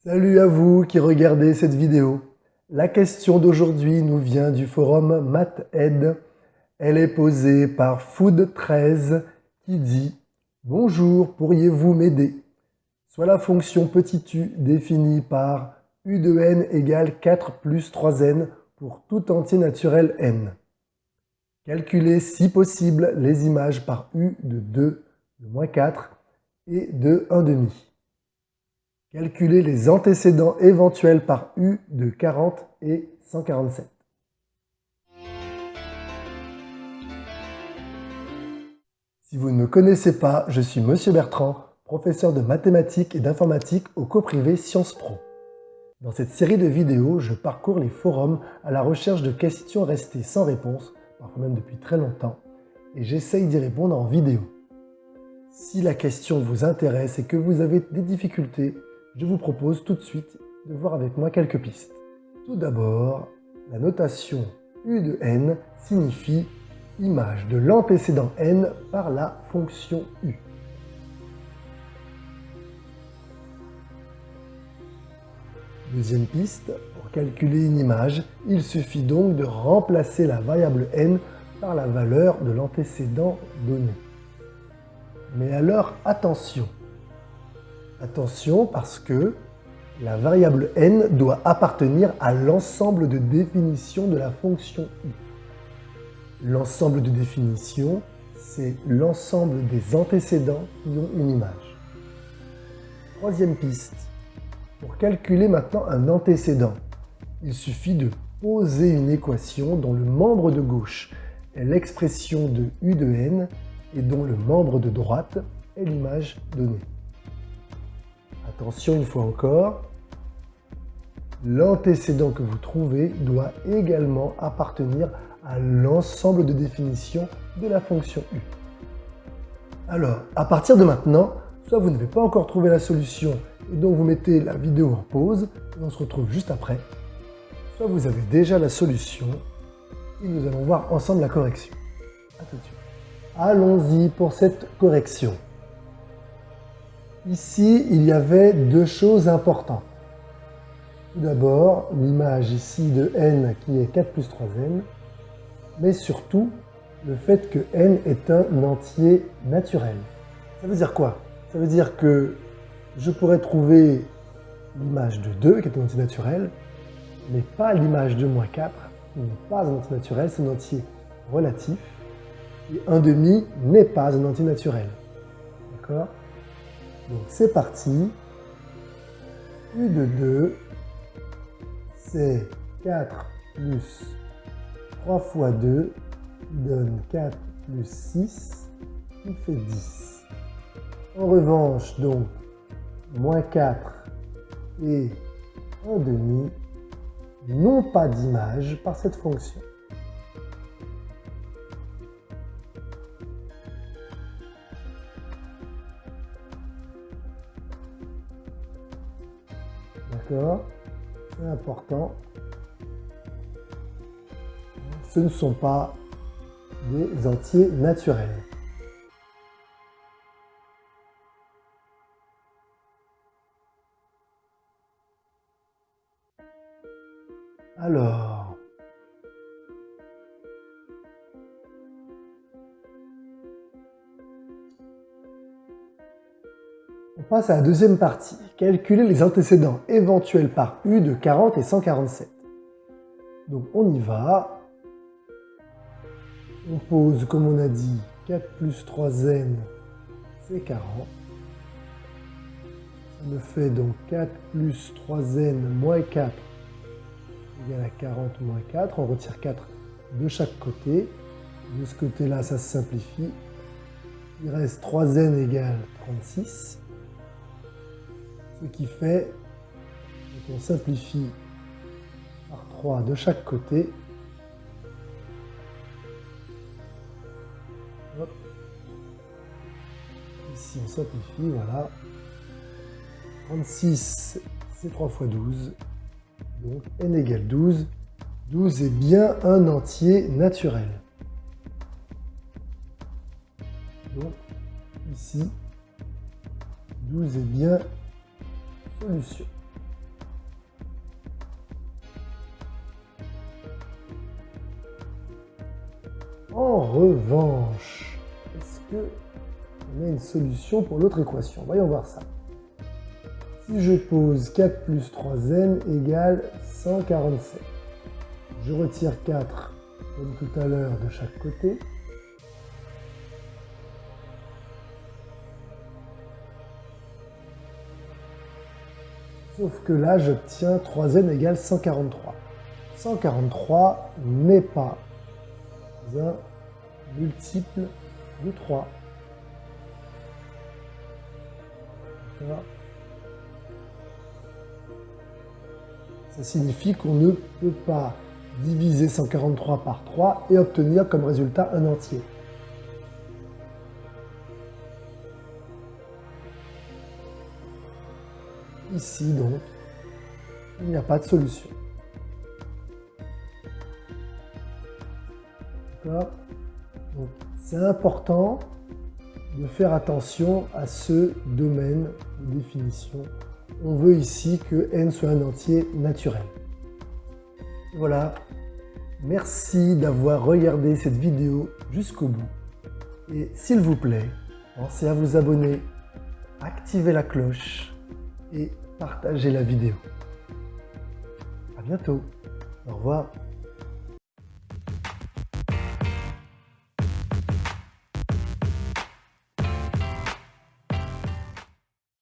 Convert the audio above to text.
Salut à vous qui regardez cette vidéo. La question d'aujourd'hui nous vient du forum MathAide. Elle est posée par Food13 qui dit « Bonjour, pourriez-vous m'aider ?» Soit la fonction petit u définie par u de n égale 4 plus 3n pour tout entier naturel n. Calculez si possible les images par u de 2, de moins 4 et de 1/2. Calculez les antécédents éventuels par u de 40 et 147. Si vous ne me connaissez pas, je suis Monsieur Bertrand, professeur de mathématiques et d'informatique au cours privé Sciences Pro. Dans cette série de vidéos, je parcours les forums à la recherche de questions restées sans réponse, parfois même depuis très longtemps, et j'essaye d'y répondre en vidéo. Si la question vous intéresse et que vous avez des difficultés, je vous propose tout de suite de voir avec moi quelques pistes. Tout d'abord, la notation u de n signifie image de l'antécédent n par la fonction u. Deuxième piste, pour calculer une image, il suffit donc de remplacer la variable n par la valeur de l'antécédent donné. Mais alors attention! Attention parce que la variable n doit appartenir à l'ensemble de définition de la fonction u. L'ensemble de définition, c'est l'ensemble des antécédents qui ont une image. Troisième piste. Pour calculer maintenant un antécédent, il suffit de poser une équation dont le membre de gauche est l'expression de u de n et dont le membre de droite est l'image donnée. Attention une fois encore, l'antécédent que vous trouvez doit également appartenir à l'ensemble de définition de la fonction u. Alors, à partir de maintenant, soit vous n'avez pas encore trouvé la solution et donc vous mettez la vidéo en pause et on se retrouve juste après, soit vous avez déjà la solution et nous allons voir ensemble la correction. À tout de suite. Allons-y pour cette correction. Ici, il y avait deux choses importantes. Tout d'abord, l'image ici de n qui est 4 plus 3n, mais surtout le fait que n est un entier naturel. Ça veut dire quoi? Ça veut dire que je pourrais trouver l'image de 2 qui est un entier naturel, mais pas l'image de moins 4 qui n'est pas un entier naturel, c'est un entier relatif, et 1/2 n'est pas un entier naturel. D'accord? Donc c'est parti, u de 2, c'est 4 plus 3 fois 2, qui donne 4 plus 6, qui fait 10. En revanche, donc, moins 4 et 1/2 n'ont pas d'image par cette fonction. D'accord? C'est important. Ce ne sont pas des entiers naturels. Alors, on passe à la deuxième partie. Calculer les antécédents éventuels par u de 40 et 147. Donc on y va. On pose, comme on a dit, 4 plus 3n, c'est 40. Ça me fait donc 4 plus 3n moins 4 égale à 40 moins 4. On retire 4 de chaque côté. De ce côté-là, ça se simplifie. Il reste 3n égale 36. Ce qui fait qu'on simplifie par 3 de chaque côté. Hop. Ici, on simplifie, voilà. 36, c'est 3 fois 12. Donc, n égale 12. 12 est bien un entier naturel. Donc, ici, 12 est bien solution. En revanche, est-ce qu'on a une solution pour l'autre équation? Voyons voir ça. Si je pose 4 plus 3n égale 147, je retire 4 comme tout à l'heure de chaque côté. Sauf que là, j'obtiens 3n égale 143. 143 n'est pas un multiple de 3. Ça signifie qu'on ne peut pas diviser 143 par 3 et obtenir comme résultat un entier. Ici, donc, il n'y a pas de solution. D'accord? Donc, c'est important de faire attention à ce domaine de définition. On veut ici que n soit un entier naturel. Voilà. Merci d'avoir regardé cette vidéo jusqu'au bout. Et s'il vous plaît, pensez à vous abonner, activer la cloche et partager la vidéo. À bientôt. Au revoir.